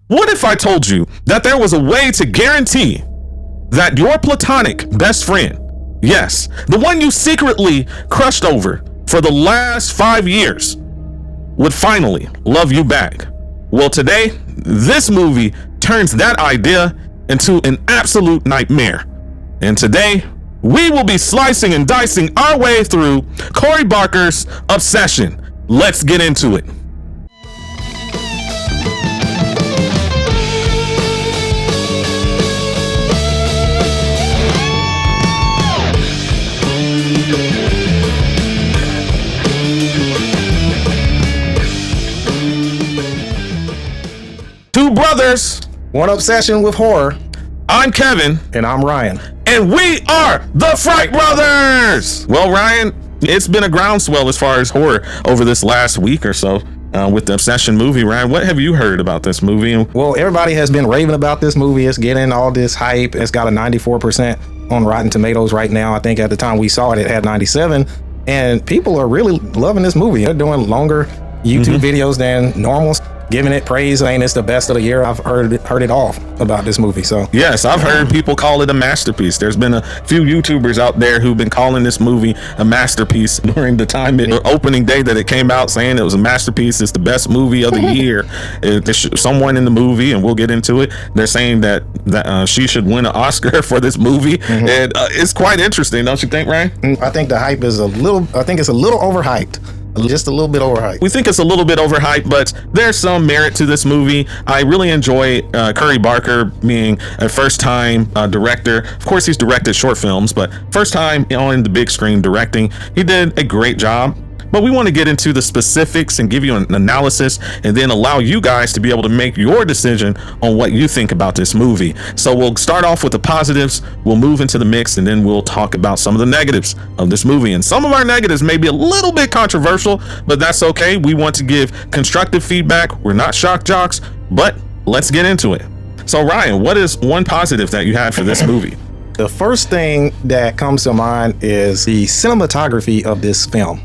What if I told you that there was a way to guarantee that your platonic best friend, yes, the one you secretly crushed over for the last 5 years, would finally love you back? Well, today, this movie turns that idea into an absolute nightmare. And today, we will be slicing and dicing our way through Cory Barker's Obsession. Let's get into it. Two brothers, one obsession with horror. I'm Kevin. And I'm Ryan. And we are the Fright Brothers! Well, Ryan, it's been a groundswell as far as horror over this last week or so with the Obsession movie. Ryan, what have you heard about this movie? Well, everybody has been raving about this movie. It's getting all this hype. It's got a 94% on Rotten Tomatoes right now. I think at the time we saw it, it had 97. And people are really loving this movie. They're doing longer YouTube videos than normal, giving it praise, saying it's the best of the year. I've heard it all about this movie. So yes, I've heard people call it a masterpiece. There's been a few YouTubers out there who've been calling this movie a masterpiece during the time opening day that it came out, saying it was a masterpiece. It's the best movie of the year. Someone in the movie, and we'll get into it, they're saying that she should win an Oscar for this movie. And it's quite interesting, don't you think, Ryan? I think the hype is I think it's a little overhyped. Just a little bit overhyped. We think it's a little bit overhyped, but there's some merit to this movie. I really enjoy Cory Barker being a first-time director. Of course, he's directed short films, but first time on the big screen directing. He did a great job. But we want to get into the specifics and give you an analysis and then allow you guys to be able to make your decision on what you think about this movie. So we'll start off with the positives, we'll move into the mix, and then we'll talk about some of the negatives of this movie. And some of our negatives may be a little bit controversial, but that's okay. We want to give constructive feedback. We're not shock jocks, but let's get into it. So Ryan, what is one positive that you had for this movie? The first thing that comes to mind is the cinematography of this film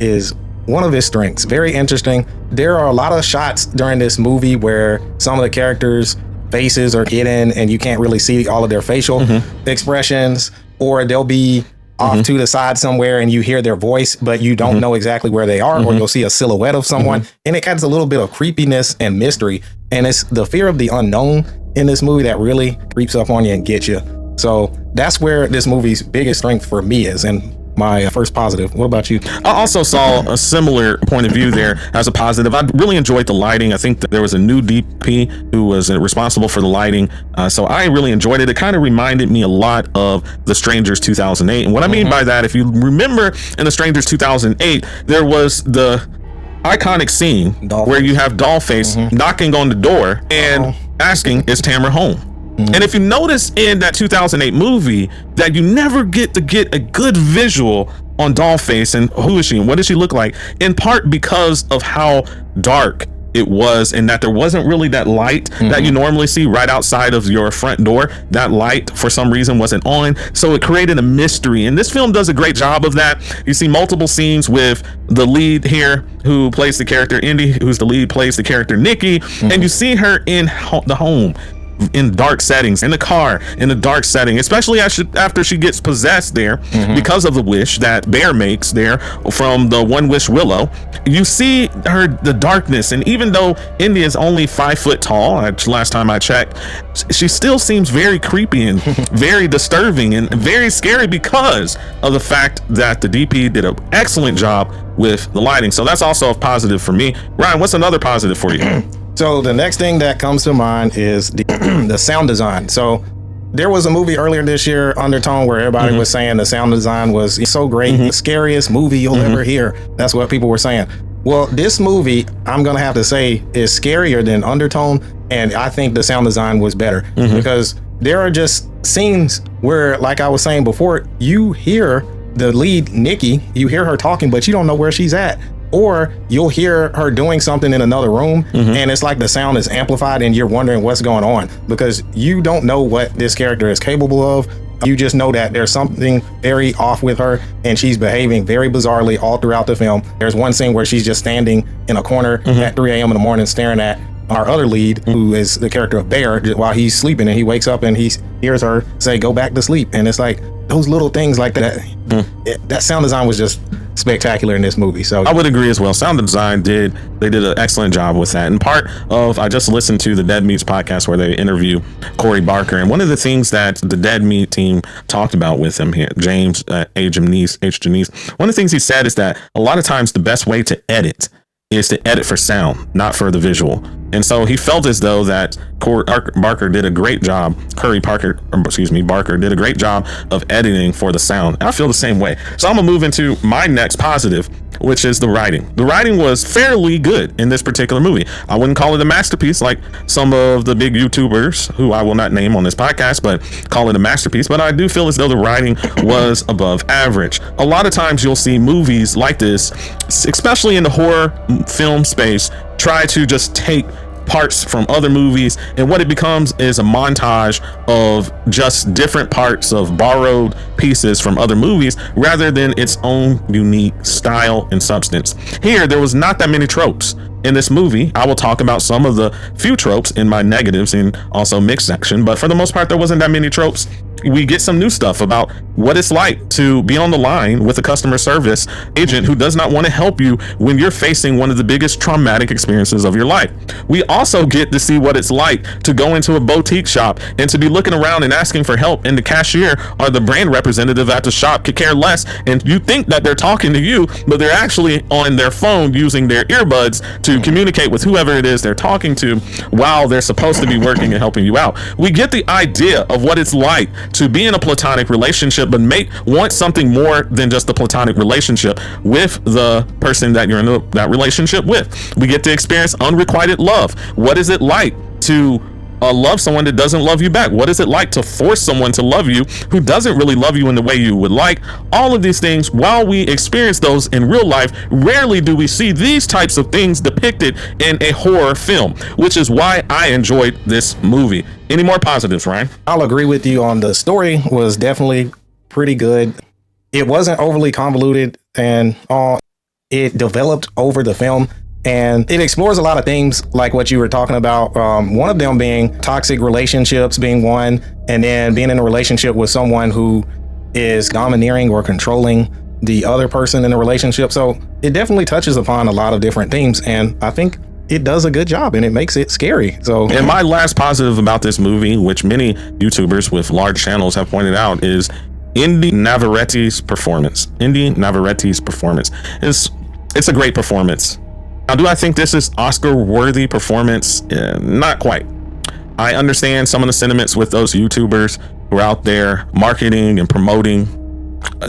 is one of his strengths. Very interesting. There are a lot of shots during this movie where some of the characters' faces are hidden and you can't really see all of their facial expressions, or they'll be off to the side somewhere and you hear their voice, but you don't know exactly where they are, or you'll see a silhouette of someone, and it adds a little bit of creepiness and mystery. And it's the fear of the unknown in this movie that really creeps up on you and gets you. So that's where this movie's biggest strength for me is, and my first positive. What about you? I also saw a similar point of view there as a positive. I really enjoyed the lighting. I think that there was a new DP who was responsible for the lighting. So I really enjoyed it. It kind of reminded me a lot of The Strangers 2008. And what I mean by that, if you remember in The Strangers 2008, there was the iconic scene where you have Dollface knocking on the door and asking, is Tamara home? And if you notice in that 2008 movie that you never get to get a good visual on Dollface and who is she and what does she look like, in part because of how dark it was and that there wasn't really that light that you normally see right outside of your front door. That light for some reason wasn't on, so it created a mystery, and this film does a great job of that. You see multiple scenes with the lead here who plays the character Indy, who's the lead, plays the character Nikki, and you see her in the home, in dark settings, in the car, in a dark setting, especially after she gets possessed there because of the wish that Bear makes there from the One Wish Willow. You see the darkness, and even though Indy is only 5 foot tall, last time I checked, she still seems very creepy and very disturbing and very scary because of the fact that the DP did an excellent job with the lighting. So that's also a positive for me. Ryan, what's another positive for you? So the next thing that comes to mind is the sound design. So there was a movie earlier this year, Undertone, where everybody was saying the sound design was so great, the scariest movie you'll ever hear. That's what people were saying. Well, this movie, I'm going to have to say, is scarier than Undertone, and I think the sound design was better because there are just scenes where, like I was saying before, you hear the lead, Nikki, you hear her talking, but you don't know where she's at. Or you'll hear her doing something in another room and it's like the sound is amplified and you're wondering what's going on because you don't know what this character is capable of. You just know that there's something very off with her and she's behaving very bizarrely all throughout the film. There's one scene where she's just standing in a corner at 3 a.m. in the morning staring at our other lead, who is the character of Bear, while he's sleeping, and he wakes up and he hears her say, "Go back to sleep." And it's like those little things like that. That sound design was just spectacular in this movie. So I would agree as well. Sound design did an excellent job with that. And part of, I just listened to the Dead Meats podcast where they interview Corey Barker, and one of the things that the Dead Meat team talked about with him here, James H. Janice, one of the things he said is that a lot of times the best way to edit is to edit for sound, not for the visual. And so he felt as though that Barker did a great job. Barker did a great job of editing for the sound. I feel the same way. So I'm gonna move into my next positive, which is the writing. The writing was fairly good in this particular movie. I wouldn't call it a masterpiece like some of the big YouTubers who I will not name on this podcast, but call it a masterpiece. But I do feel as though the writing was above average. A lot of times you'll see movies like this, especially in the horror film space, try to just take parts from other movies, and what it becomes is a montage of just different parts of borrowed pieces from other movies rather than its own unique style and substance. Here, there was not that many tropes in this movie. I will talk about some of the few tropes in my negatives and also mixed section, but for the most part, there wasn't that many tropes. We get some new stuff about what it's like to be on the line with a customer service agent who does not want to help you when you're facing one of the biggest traumatic experiences of your life. We also get to see what it's like to go into a boutique shop and to be looking around and asking for help, and the cashier or the brand representative at the shop could care less, and you think that they're talking to you, but they're actually on their phone using their earbuds to communicate with whoever it is they're talking to while they're supposed to be working and helping you out. We get the idea of what it's like to be in a platonic relationship, but want something more than just a platonic relationship with the person that you're in that relationship with. We get to experience unrequited love. What is it like to love someone that doesn't love you back? What is it like to force someone to love you who doesn't really love you in the way you would like? All of these things, while we experience those in real life, rarely do we see these types of things depicted in a horror film, which is why I enjoyed this movie. Any more positives, Ryan? I'll agree with you on the story was definitely pretty good. It wasn't overly convoluted, and it developed over the film. And it explores a lot of things like what you were talking about. One of them being toxic relationships being one, and then being in a relationship with someone who is domineering or controlling the other person in the relationship. So it definitely touches upon a lot of different themes, and I think it does a good job, and it makes it scary. So, and my last positive about this movie, which many YouTubers with large channels have pointed out, is Indy Navarrette's performance. It's a great performance. Now, do I think this is Oscar-worthy performance? Not quite. I understand some of the sentiments with those YouTubers who are out there marketing and promoting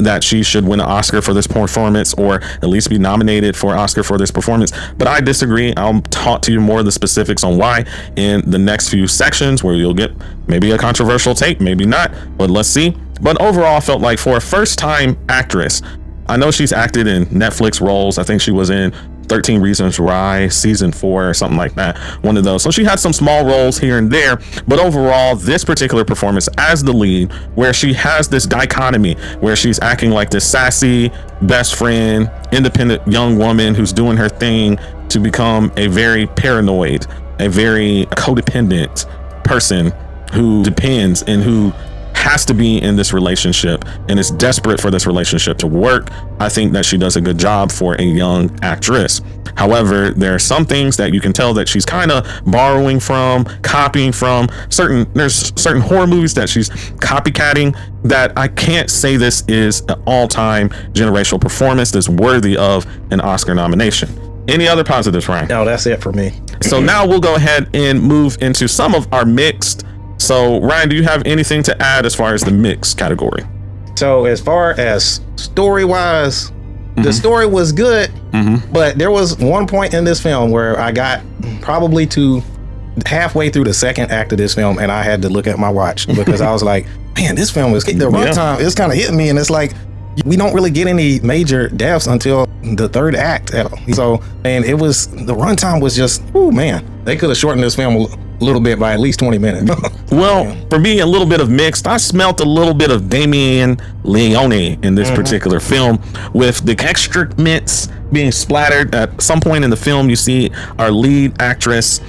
that she should win an Oscar for this performance, or at least be nominated for an Oscar for this performance. But I disagree. I'll talk to you more of the specifics on why in the next few sections, where you'll get maybe a controversial take, maybe not, but let's see. But overall, I felt like for a first-time actress, I know she's acted in Netflix roles. I think she was in 13 Reasons Why season 4 or something like that, one of those. So she had some small roles here and there, but overall this particular performance as the lead, where she has this dichotomy where she's acting like this sassy best friend, independent young woman who's doing her thing, to become a very paranoid, a very codependent person who depends and who has to be in this relationship and is desperate for this relationship to work. I think that she does a good job for a young actress. However, there are some things that you can tell that she's kind of borrowing from, copying from. There's certain horror movies that she's copycatting that I can't say this is an all-time generational performance that's worthy of an Oscar nomination. Any other positives, Ryan? No, that's it for me. So now we'll go ahead and move into some of our mixed. So Ryan, do you have anything to add as far as the mix category? So as far as story-wise, the story was good, but there was one point in this film where I got probably to halfway through the second act of this film, and I had to look at my watch because I was like, man, this film is, the runtime is kind of hitting me, and it's like, we don't really get any major deaths until the third act. So, and the runtime was just, oh man, they could have shortened this film a little bit by at least 20 minutes. Well, for me, a little bit of mixed. I smelt a little bit of Damien Leone in this particular film, with the excrements being splattered. At some point in the film, you see our lead actress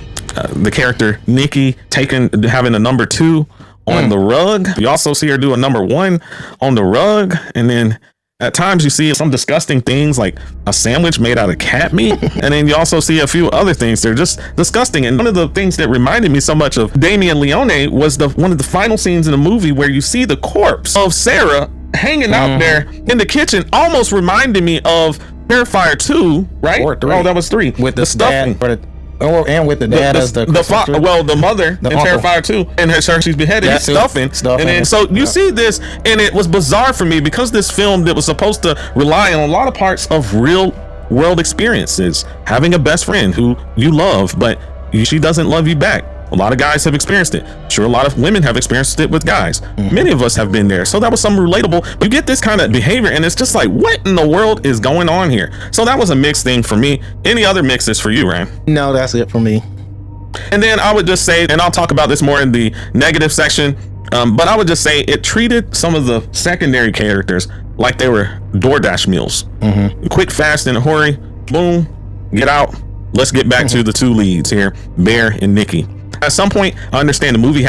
the character Nikki having a number 2 on the rug. You also see her do a number 1 on the rug, and then at times you see some disgusting things like a sandwich made out of cat meat, and then you also see a few other things. They're just disgusting. And one of the things that reminded me so much of Damien Leone was one of the final scenes in the movie where you see the corpse of Sarah hanging out there in the kitchen. Almost reminded me of Terrifier 2, right? Or 3. Oh, that was 3 with the stuffing. And with the dad as the mother in Terrifier 2, and she's beheaded. He's stuffing. And then so you see this, and it was bizarre for me because this film that was supposed to rely on a lot of parts of real world experiences, having a best friend who you love, but she doesn't love you back. A lot of guys have experienced it. Sure, a lot of women have experienced it with guys. Many of us have been there. So that was something relatable. You get this kind of behavior, and it's just like, what in the world is going on here? So that was a mixed thing for me. Any other mixes for you, Ryan? No, that's it for me. And then I would just say, and I'll talk about this more in the negative section, but I would just say it treated some of the secondary characters like they were DoorDash meals. Quick, fast, in a hurry. Boom, get out. Let's get back to the 2 leads here, Bear and Nikki. At some point, I understand the movie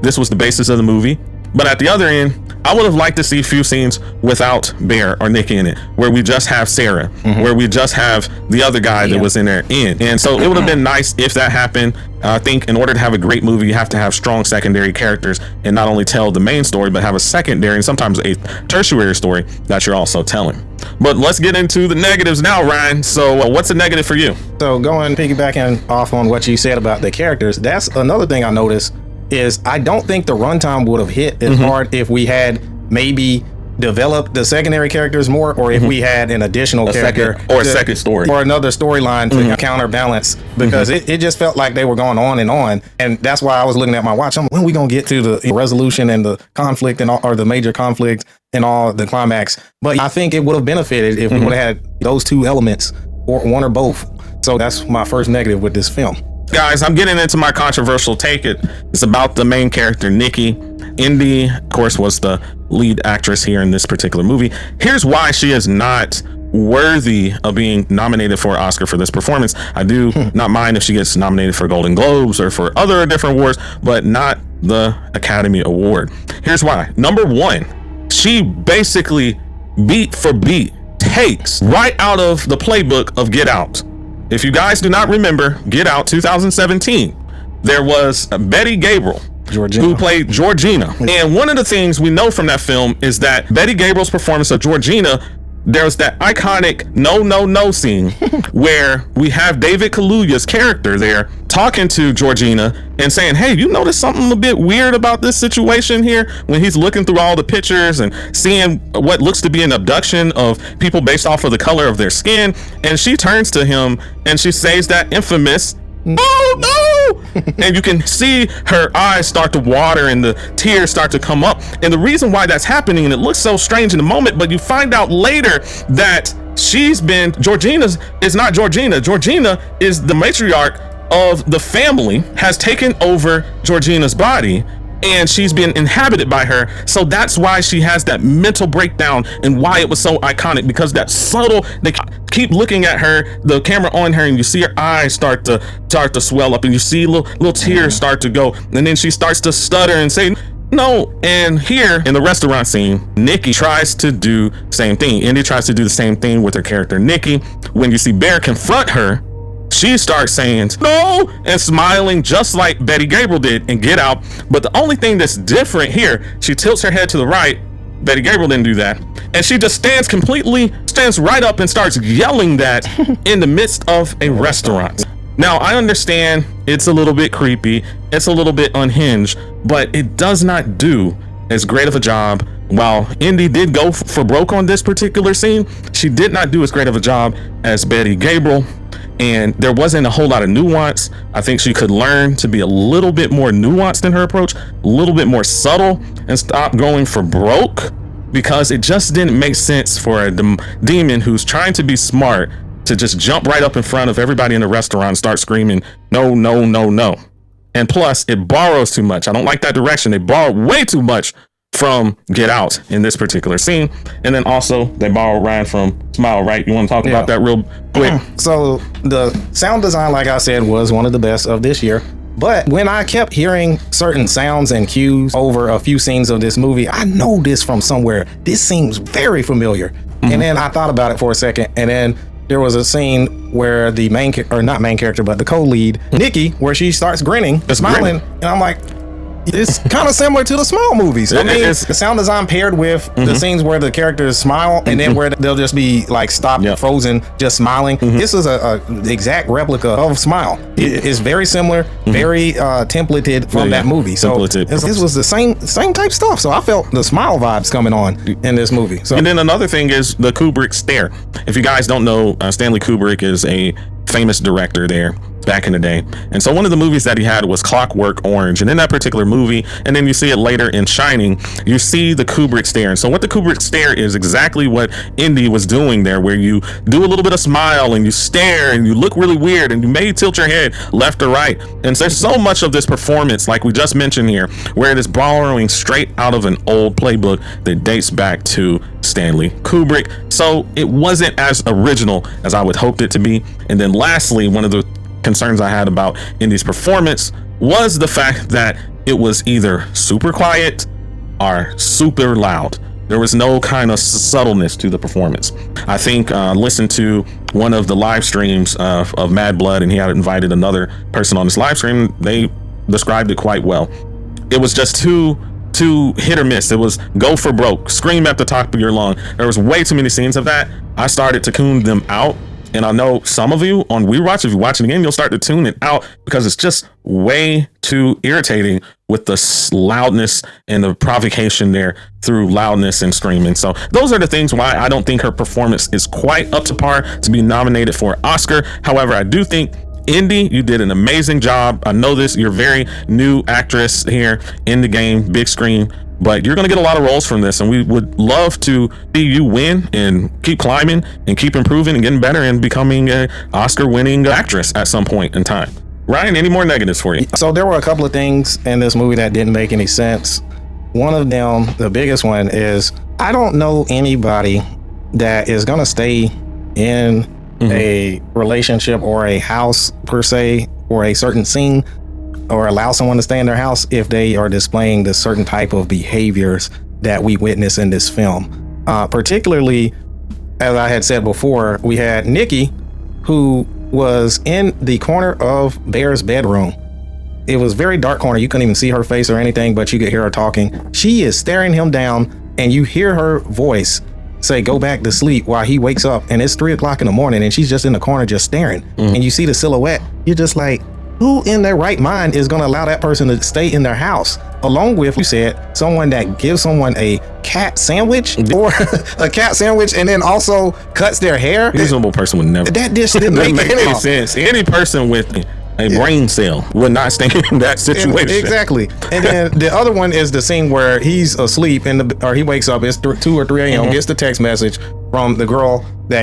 this was the basis of the movie, but at the other end, I would have liked to see a few scenes without Bear or Nikki in it, where we just have Sarah, where we just have the other guy that was in there and so it would have been nice if that happened. I think in order to have a great movie, you have to have strong secondary characters and not only tell the main story, but have a secondary and sometimes a tertiary story that you're also telling. But let's get into the negatives now, Ryan. So what's a negative for you? So piggybacking off on what you said about the characters, that's another thing I noticed is I don't think the runtime would have hit as hard if we had maybe developed the secondary characters more, or if we had an additional character or a second story or another storyline to counterbalance, because it just felt like they were going on, and that's why I was looking at my watch. When are we gonna get to the resolution and the conflict and all, or the major conflict and all the climax? But I think it would have benefited if we would have had those 2 elements, or one or both. So that's my first negative with this film. Guys, I'm getting into my controversial take. It's about the main character, Nikki. Indy, of course, was the lead actress here in this particular movie. Here's why she is not worthy of being nominated for an Oscar for this performance. I do not mind if she gets nominated for Golden Globes or for other different awards, but not the Academy Award. Here's why. Number 1, she basically beat for beat takes right out of the playbook of Get Out. If you guys do not remember Get Out 2017, there was Betty Gabriel, who played Georgina. And one of the things we know from that film is that Betty Gabriel's performance of Georgina, there's that iconic no scene where we have David Kaluuya's character there talking to Georgina and saying, hey, you notice something a bit weird about this situation here, when he's looking through all the pictures and seeing what looks to be an abduction of people based off of the color of their skin. And she turns to him and she says that infamous, oh no! And you can see her eyes start to water and the tears start to come up. And the reason why that's happening, and it looks so strange in the moment, but you find out later that Georgina is not Georgina. Georgina is the matriarch of the family, has taken over Georgina's body, and she's been inhabited by her. So that's why she has that mental breakdown and why it was so iconic, because that subtle, they keep looking at her, the camera on her, and you see her eyes start to swell up, and you see little tears start to go, and then she starts to stutter and say no. And here in the restaurant scene, Nikki tries to do the same thing. Indy tries to do the same thing with her character Nikki. When you see Bear confront her, she starts saying no and smiling just like Betty Gabriel did in Get Out. But the only thing that's different here, she tilts her head to the right. Betty Gabriel didn't do that. And she just stands right up and starts yelling that in the midst of a restaurant. Now, I understand it's a little bit creepy, it's a little bit unhinged, but it does not do as great of a job. While Indy did go for broke on this particular scene, she did not do as great of a job as Betty Gabriel. And there wasn't a whole lot of nuance. I think she could learn to be a little bit more nuanced in her approach, a little bit more subtle, and stop going for broke, because it just didn't make sense for a demon who's trying to be smart to just jump right up in front of everybody in the restaurant and start screaming, no, no. And plus, it borrows too much. I don't like that direction. They borrow way too much from Get Out in this particular scene. And then also they borrowed Ryan from Smile, right? You want to talk about that real quick? So the sound design, like I said, was one of the best of this year. But when I kept hearing certain sounds and cues over a few scenes of this movie, I know this from somewhere. This seems very familiar. And then I thought about it for a second, and then there was a scene where the not main character, but the co-lead, Nikki, where she starts grinning, smiling, and I'm like, it's kind of similar to the Smile movies. I mean, the sound design paired with the scenes where the characters smile and then where they'll just be like stopped, frozen, just smiling. This is a exact replica of Smile. It's very similar, very templated from that movie. So this was the same type stuff. So I felt the Smile vibes coming on in this movie. So, and then another thing is the Kubrick stare. If you guys don't know, Stanley Kubrick is a famous director there back in the day. And so one of the movies that he had was Clockwork Orange. And in that particular movie, and then you see it later in Shining, you see the Kubrick stare. And so what the Kubrick stare is exactly what Indy was doing there, where you do a little bit of smile and you stare and you look really weird and you may tilt your head left or right. And so there's so much of this performance, like we just mentioned here, where it is borrowing straight out of an old playbook that dates back to Stanley Kubrick. So it wasn't as original as I would hoped it to be. And then lastly, one of the concerns I had about Indy's performance was the fact that it was either super quiet or super loud. There was no kind of subtleness to the performance. I think listened to one of the live streams of Mad Blood, and he had invited another person on this live stream. They described it quite well. It was just too hit or miss. It was go for broke, scream at the top of your lung. There was way too many scenes of that. I started to tune them out. And I know some of you on WeWatch, if you watch it again, you'll start to tune it out because it's just way too irritating with the loudness and the provocation there through loudness and screaming. So those are the things why I don't think her performance is quite up to par to be nominated for an Oscar. However, I do think Indy, you did an amazing job. I know this, you're a very new actress here in the game, big screen, but you're going to get a lot of roles from this, and we would love to see you win and keep climbing and keep improving and getting better and becoming an Oscar-winning actress at some point in time. Ryan, any more negatives for you? So there were a couple of things in this movie that didn't make any sense. One of them, the biggest one, is I don't know anybody that is going to stay in a relationship or a house per se, or a certain scene, or allow someone to stay in their house if they are displaying the certain type of behaviors that we witness in this film. Particularly, as I had said before, we had Nikki, who was in the corner of Bear's bedroom. It was very dark corner. You couldn't even see her face or anything, but you could hear her talking. She is staring him down, and you hear her voice say, go back to sleep, while he wakes up, and it's 3 o'clock in the morning, and she's just in the corner just staring. And you see the silhouette. You're just like, who in their right mind is going to allow that person to stay in their house? Along with, you said, someone that gives someone a cat sandwich, or a cat sandwich, and then also cuts their hair. A reasonable person would never. That dish didn't make any sense. Any person with a brain cell would not stay in that situation. Exactly. And then the other one is the scene where he's asleep or he wakes up, it's 2 or 3 a.m., gets the text message from the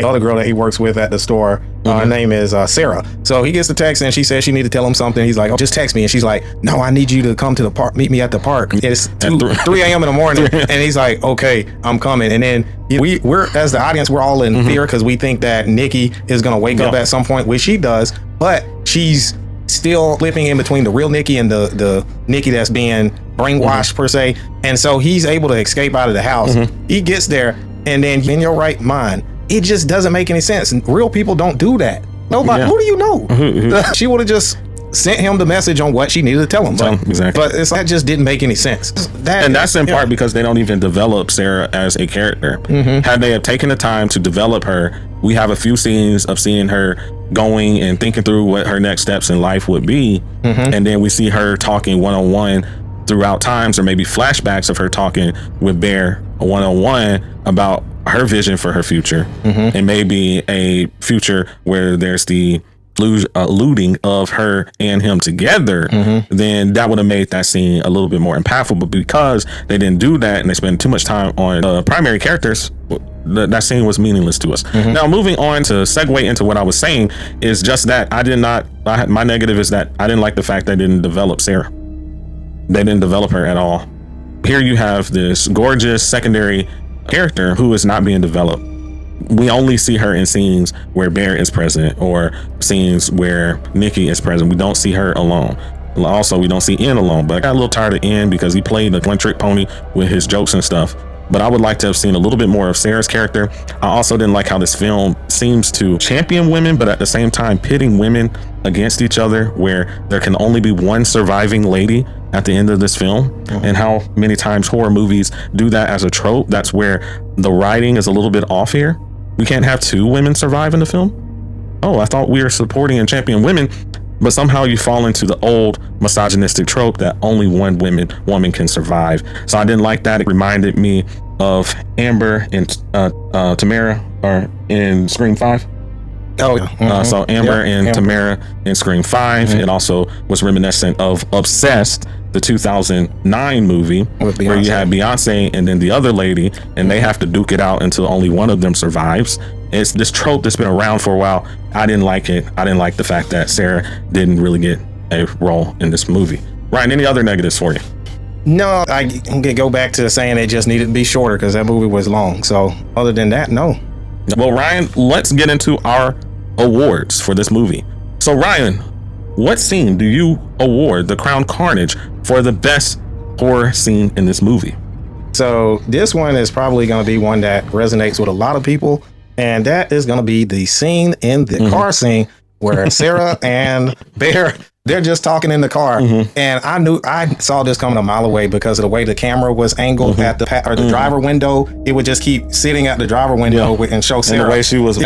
other girl that he works with at the store. Her name is Sarah. So he gets the text and she says she need to tell him something. He's like, oh, just text me. And she's like, no, I need you to come to the park, meet me at the park. It's 3 a.m. in the morning. And he's like, okay, I'm coming. And then we're as the audience, we're all in fear because we think that Nikki is going to wake up at some point, which she does, but she's still flipping in between the real Nikki and the Nikki that's being brainwashed per se. And so he's able to escape out of the house. He gets there, and then in your right mind, it just doesn't make any sense. Real people don't do that. Nobody. Who do you know? She would have just sent him the message on what she needed to tell him. Exactly. But that just didn't make any sense. That's in part because they don't even develop Sarah as a character. Had they have taken the time to develop her, we have a few scenes of seeing her going and thinking through what her next steps in life would be. And then we see her talking one-on-one throughout times, or maybe flashbacks of her talking with Bear one-on-one about her vision for her future, and maybe a future where there's the alluding of her and him together, then that would have made that scene a little bit more impactful. But because they didn't do that and they spend too much time on primary characters, that scene was meaningless to us. Now, moving on to segue into what I was saying is just that my negative is that I didn't like the fact they didn't develop Sarah. They didn't develop her at all. here you have this gorgeous secondary character who is not being developed. We only see her in scenes where Bear is present or scenes where Nikki is present. We don't see her alone. Also, we don't see Ian alone, but I got a little tired of Ian because he played the one trick pony with his jokes and stuff. But I would like to have seen a little bit more of Sarah's character. I also didn't like how this film seems to champion women, but at the same time pitting women against each other, where there can only be one surviving lady at the end of this film. And how many times horror movies do that as a trope. That's where the writing is a little bit off here. We can't have two women survive in the film. Oh, I thought we were supporting and championing women, but somehow you fall into the old misogynistic trope that only one woman can survive. So I didn't like that. It reminded me of Amber and Tamara are in Scream 5. Oh, yeah. So Amber and Tamara in Scream 5. It also was reminiscent of Obsessed, the 2009 movie, where you had Beyonce and then the other lady, and they have to duke it out until only one of them survives. It's this trope that's been around for a while. I didn't like it. I didn't like the fact that Sarah didn't really get a role in this movie. Ryan, any other negatives for you? No, I can go back to saying it just needed to be shorter because that movie was long. So other than that, no. Well, Ryan, let's get into our awards for this movie. So Ryan, what scene do you award the Crown Carnage for the best horror scene in this movie? So this one is probably going to be one that resonates with a lot of people. And that is going to be the scene in the car scene where Sarah and Bear, they're just talking in the car. And I saw this coming a mile away because of the way the camera was angled at the driver window. It would just keep sitting at the driver window and show Sarah. And the way she was,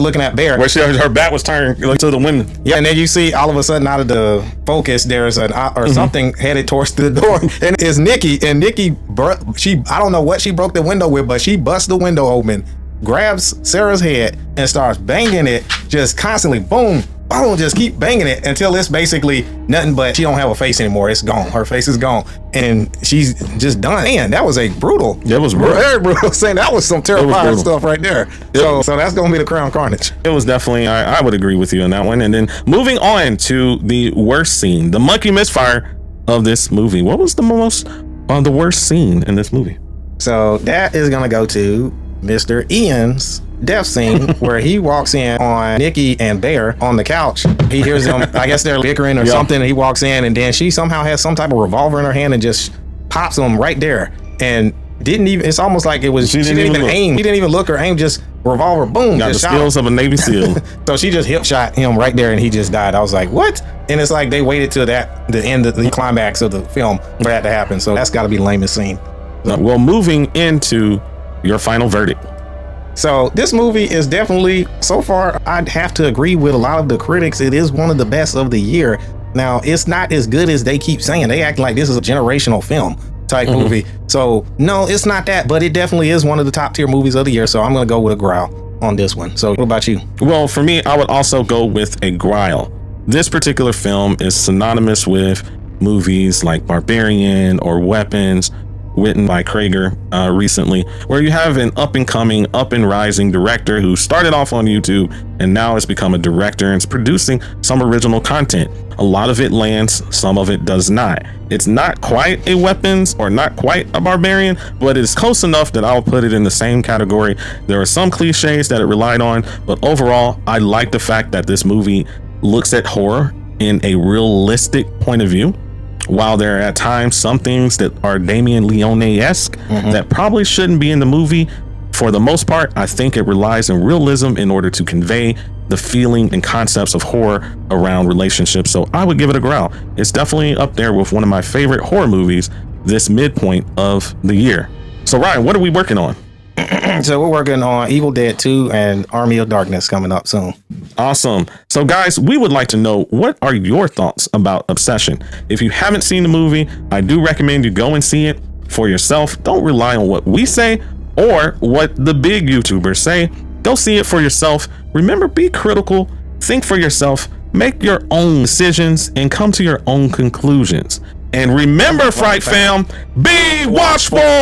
looking at Bear. Where her back was turned to the window. Yeah, and then you see all of a sudden out of the focus, there's an something headed towards the door. And it's Nikki. And Nikki, I don't know what she broke the window with, but she busts the window open, grabs Sarah's head and starts banging it just constantly. Boom, boom, just keep banging it until it's basically nothing but she don't have a face anymore. It's gone. Her face is gone. And she's just done. Man, that was a brutal. It was brutal. Very brutal. Saying that was some terrifying stuff right there. So that's going to be the Crown Carnage. It was definitely, I would agree with you on that one. And then moving on to the worst scene, the monkey misfire of this movie. What was the worst scene in this movie? So that is going to go to Mr. Ian's death scene where he walks in on Nikki and Bear on the couch. He hears them, I guess they're bickering or something. And he walks in and then she somehow has some type of revolver in her hand and just pops him right there. And it's almost like it was, she didn't even aim. He didn't even look or aim, just revolver, boom. Got the skills of a Navy SEAL. So she just hip shot him right there and he just died. I was like, what? And it's like they waited till the end of the climax of the film for that to happen. So that's got to be the lamest scene. Well, moving into your final verdict. So this movie is definitely, so far, I'd have to agree with a lot of the critics. It is one of the best of the year. Now, it's not as good as they keep saying. They act like this is a generational film type movie. So no, it's not that, but it definitely is one of the top tier movies of the year. So I'm going to go with a growl on this one. So what about you? Well, for me, I would also go with a growl. This particular film is synonymous with movies like Barbarian or Weapons, written by Krager recently, where you have an up and rising director who started off on YouTube and now has become a director and is producing some original content. A lot of it lands, some of it does not. It's not quite a Weapons or not quite a Barbarian, but it's close enough that I'll put it in the same category. There are some cliches that it relied on, but overall, I like the fact that this movie looks at horror in a realistic point of view. While there are at times some things that are Damien Leone-esque that probably shouldn't be in the movie, for the most part, I think it relies on realism in order to convey the feeling and concepts of horror around relationships. So I would give it a growl. It's definitely up there with one of my favorite horror movies this midpoint of the year. So Ryan, what are we working on? So we're working on Evil Dead 2 and Army of Darkness coming up soon. Awesome. So guys, we would like to know, what are your thoughts about Obsession? If you haven't seen the movie, I do recommend you go and see it for yourself. Don't rely on what we say or what the big YouTubers say. Go see it for yourself. Remember, be critical, think for yourself, make your own decisions, and come to your own conclusions. And remember, Fright Fam, be watchful.